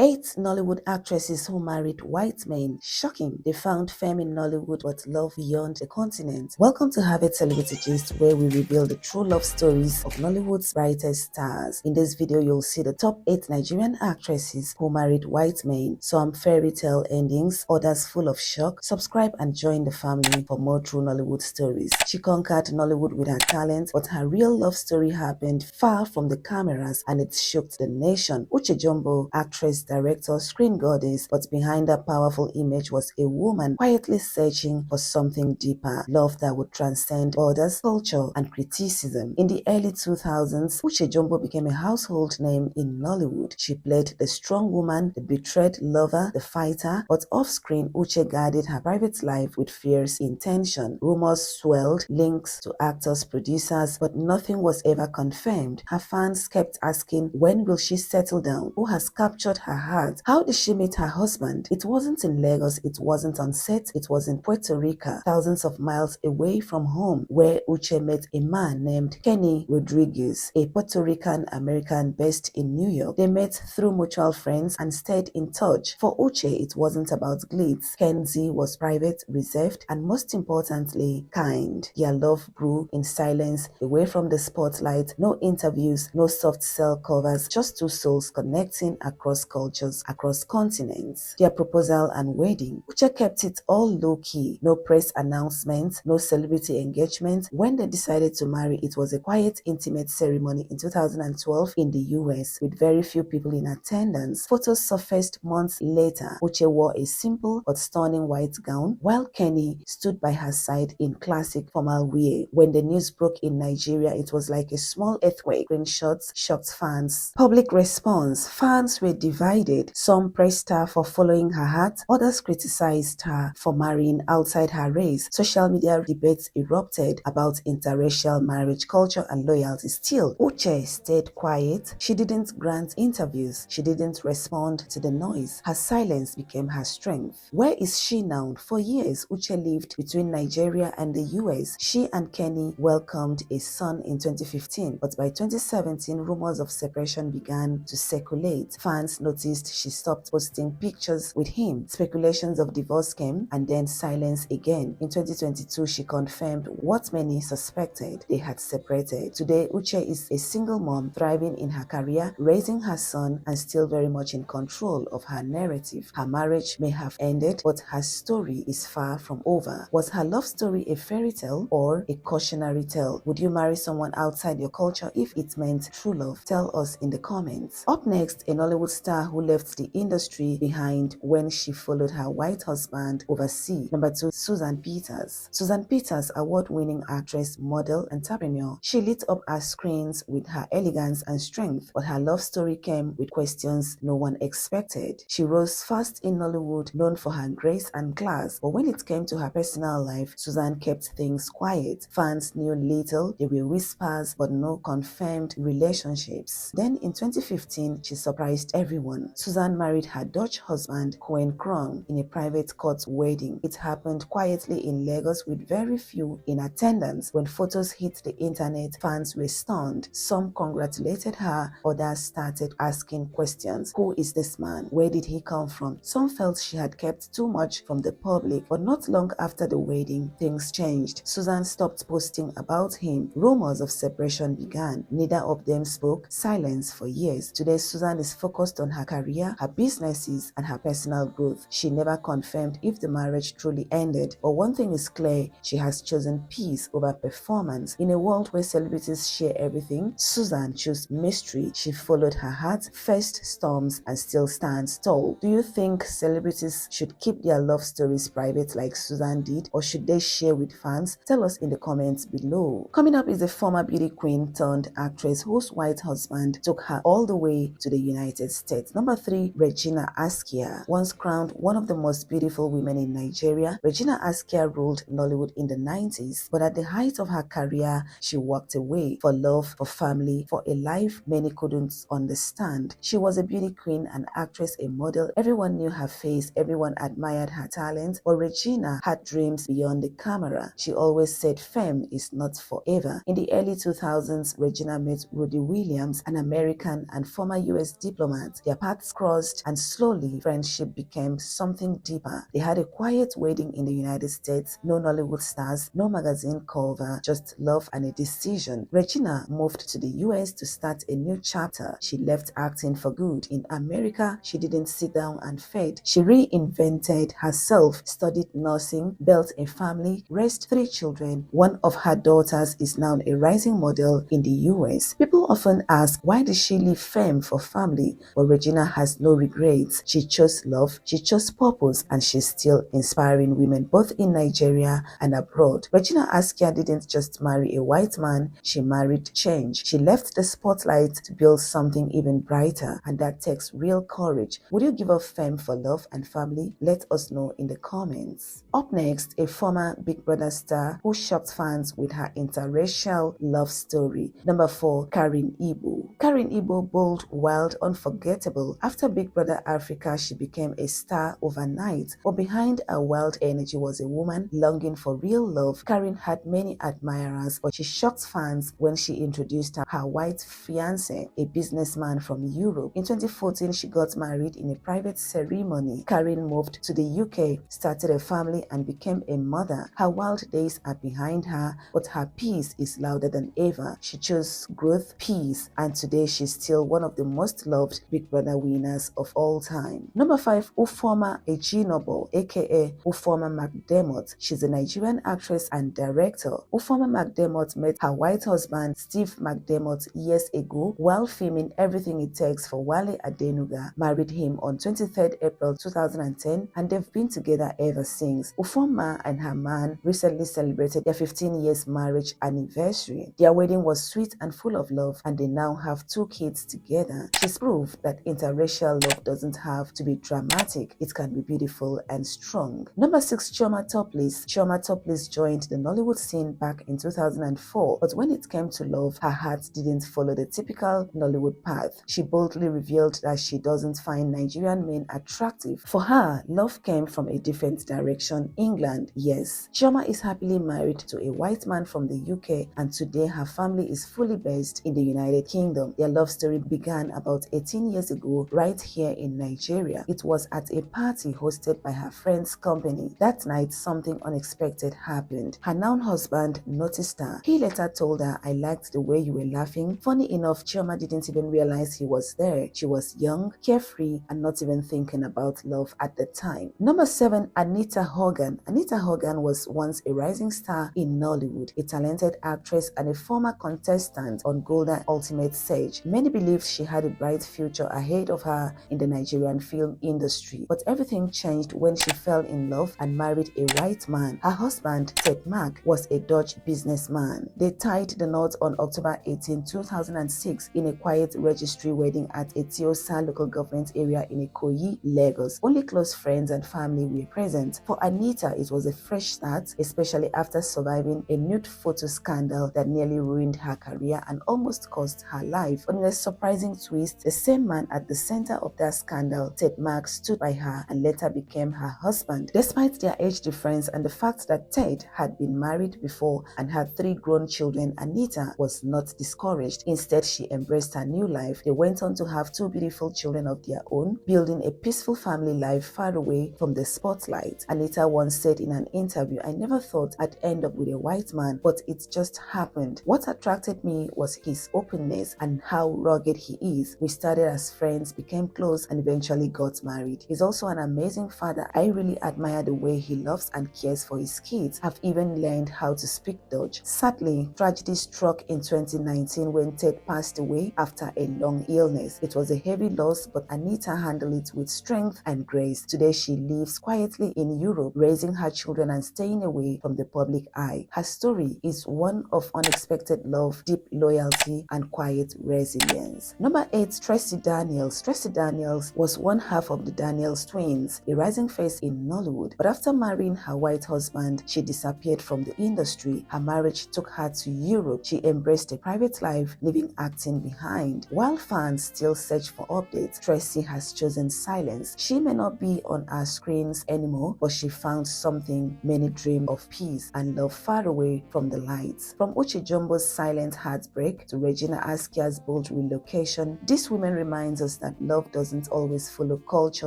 8 Nollywood actresses who married white men. Shocking. They found fame in Nollywood but love beyond the continent. Welcome to Have a Celebrity Gist, where we reveal the true love stories of Nollywood's brightest stars. In this video, you'll see the top 8 Nigerian actresses who married white men. Some fairy tale endings, others full of shock. Subscribe and join the family for more true Nollywood stories. She conquered Nollywood with her talent, but her real love story happened far from the cameras and it shook the nation. Uche Jumbo, actress, director, screen goddess, but behind that powerful image was a woman quietly searching for something deeper, love that would transcend borders, culture, and criticism. In the early 2000s, Uche Jumbo became a household name in Nollywood. She played the strong woman, the betrayed lover, the fighter, but off-screen, Uche guarded her private life with fierce intention. Rumors swelled, links to actors, producers, but nothing was ever confirmed. Her fans kept asking, when will she settle down? Who has captured her heart? How did she meet her husband? It wasn't in Lagos, it wasn't on set, it was in Puerto Rico, thousands of miles away from home, where Uche met a man named Kenny Rodriguez, a Puerto Rican American based in New York. They met through mutual friends and stayed in touch. For Uche, it wasn't about glitz. Kenzie was private, reserved, and most importantly, kind. Their love grew in silence, away from the spotlight. No interviews, no soft cell covers, just two souls connecting across cultures, across continents. Their proposal and wedding. Uche kept it all low-key. No press announcements, no celebrity engagement. When they decided to marry, it was a quiet, intimate ceremony in 2012 in the US, with very few people in attendance. Photos surfaced months later. Uche wore a simple but stunning white gown, while Kenny stood by her side in classic formal wear. When the news broke in Nigeria, it was like a small earthquake. Screenshots shocked fans. Public response. Fans were divided. Some praised her for following her heart. Others criticized her for marrying outside her race. Social media debates erupted about interracial marriage culture and loyalty. Still, Uche stayed quiet. She didn't grant interviews. She didn't respond to the noise. Her silence became her strength. Where is she now? For years, Uche lived between Nigeria and the US. She and Kenny welcomed a son in 2015, but by 2017, rumors of separation began to circulate. Fans noticed she stopped posting pictures with him. Speculations of divorce came, and then silence again. In 2022, she confirmed what many suspected: they had separated. Today, Uche is a single mom, thriving in her career, raising her son, and still very much in control of her narrative. Her marriage may have ended, but her story is far from over. Was her love story a fairy tale or a cautionary tale? Would you marry someone outside your culture if it meant true love? Tell us in the comments. Up next, a Nollywood star who left the industry behind when she followed her white husband overseas. Number 2, Susan Peters. Susan Peters, award-winning actress, model, entrepreneur. She lit up our screens with her elegance and strength, but her love story came with questions no one expected. She rose fast in Nollywood, known for her grace and class, but when it came to her personal life, Susan kept things quiet. Fans knew little. There were whispers, but no confirmed relationships. Then in 2015, she surprised everyone. Susan married her Dutch husband, Koen Krong, in a private court wedding. It happened quietly in Lagos with very few in attendance. When photos hit the internet, fans were stunned. Some congratulated her, others started asking questions. Who is this man? Where did he come from? Some felt she had kept too much from the public, but not long after the wedding, things changed. Susan stopped posting about him. Rumors of separation began. Neither of them spoke. Silence for years. Today, Susan is focused on her career, her businesses, and her personal growth. She never confirmed if the marriage truly ended, but one thing is clear: she has chosen peace over performance. In a world where celebrities share everything, Susan chose mystery. She followed her heart, faced storms, and still stands tall. Do you think celebrities should keep their love stories private like Susan did, or should they share with fans? Tell us in the comments below. Coming up is a former beauty queen turned actress whose white husband took her all the way to the United States. Number 3, Regina Asia. Once crowned one of the most beautiful women in Nigeria, Regina Asia ruled Nollywood in the 90s, but at the height of her career, she walked away for love, for family, for a life many couldn't understand. She was a beauty queen, an actress, a model. Everyone knew her face, everyone admired her talent, but Regina had dreams beyond the camera. She always said fame is not forever. In the early 2000s, Regina met Rudy Williams, an American and former US diplomat. Their paths crossed, and slowly friendship became something deeper. They had a quiet wedding in the United States, no Nollywood stars, no magazine cover, just love and a decision. Regina moved to the US to start a new chapter. She left acting for good. In America, she didn't sit down and fade. She reinvented herself, studied nursing, built a family, raised 3 children. One of her daughters is now a rising model in the US. People often ask, why did she leave fame for family? But Regina has no regrets. She chose love, she chose purpose, and she's still inspiring women both in Nigeria and abroad. Regina Asia didn't just marry a white man, she married change. She left the spotlight to build something even brighter, and that takes real courage. Would you give up fame for love and family? Let us know in the comments. Up next, a former Big Brother star who shocked fans with her interracial love story. Number 4, Karen Igbo. Karen Igbo, bold, wild, unforgettable. After Big Brother Africa, she became a star overnight. But behind her wild energy was a woman longing for real love. Karen had many admirers, but she shocked fans when she introduced her white fiancé, a businessman from Europe. In 2014, she got married in a private ceremony. Karen moved to the UK, started a family, and became a mother. Her wild days are behind her, but her peace is louder than ever. She chose growth, peace, and today she's still one of the most loved Big Brother winners of all time. Number 5, Ufoma Ejinobo, aka Ufoma McDermott. She's a Nigerian actress and director. Ufoma McDermott met her white husband Steve McDermott years ago while filming Everything It Takes for Wale Adenuga. Married him on 23rd April 2010, and they've been together ever since. Ufoma and her man recently celebrated their 15 years marriage anniversary. Their wedding was sweet and full of love, and they now have 2 kids together. She's proved that interracial love doesn't have to be dramatic, it can be beautiful and strong. Number 6, Chima Chima. Chima Chima joined the Nollywood scene back in 2004, but when it came to love, her heart didn't follow the typical Nollywood path. She boldly revealed that she doesn't find Nigerian men attractive. For her, love came from a different direction, England. Yes, Chima is happily married to a white man from the UK, and today her family is fully based in the United Kingdom. Their love story began about 18 years ago right here in Nigeria. It was at a party hosted by her friend's company. That night, something unexpected happened. Her now husband noticed her. He later told her, "I liked the way you were laughing." Funny enough, Chima didn't even realize he was there. She was young, carefree, and not even thinking about love at the time. Number 7, Anita Hogan. Anita Hogan was once a rising star in Nollywood, a talented actress and a former contestant on Golden Ultimate Stage. Many believed she had a bright future ahead of her in the Nigerian film industry, but everything changed when she fell in love and married a white man. Her husband, Ted Mack, was a Dutch businessman. They tied the knot on October 18, 2006 in a quiet registry wedding at a Tiosa local government area in Ikoyi, Lagos. Only close friends and family were present. For Anita, it was a fresh start, especially after surviving a nude photo scandal that nearly ruined her career and almost cost her life. But in a surprising twist, the same man at the center of that scandal, Ted Mack, stood by her and later became her husband. Despite their age difference and the fact that Ted had been married before and had 3 grown children, Anita was not discouraged. Instead, she embraced her new life. They went on to have 2 beautiful children of their own, building a peaceful family life far away from the spotlight. Anita once said in an interview, "I never thought I'd end up with a white man, but it just happened. What attracted me was his openness and how rugged he is. We started as friends, became close, and eventually got married. He's also an amazing father. I really admire the way he loves and cares for his kids. I've even learned how to speak Dutch." Sadly, tragedy struck in 2019 when Ted passed away after a long illness. It was a heavy loss, but Anita handled it with strength and grace. Today, she lives quietly in Europe, raising her children and staying away from the public eye. Her story is one of unexpected love, deep loyalty, and quiet resilience. Number 8, Tracy Daniels. Tracy Daniels was one half of the Daniels twins, a rising face in Nollywood. But after marrying her white husband, she disappeared from the industry. Her marriage took her to Europe. She embraced a private life, leaving acting behind. While fans still search for updates, Tracy has chosen silence. She may not be on our screens anymore, but she found something many dream of: peace and love far away from the lights. From Uche Jumbo's silent heartbreak to Regina Asia's bold relocation, these women reminds us that love doesn't always follow culture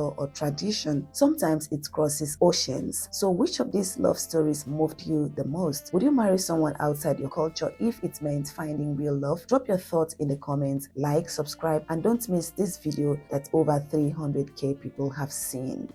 or tradition. Sometimes it crosses oceans. So which of these love stories moved you the most? Would you marry someone outside your culture if it meant finding real love? Drop your thoughts in the comments, like, subscribe, and don't miss this video that over 300k people have seen.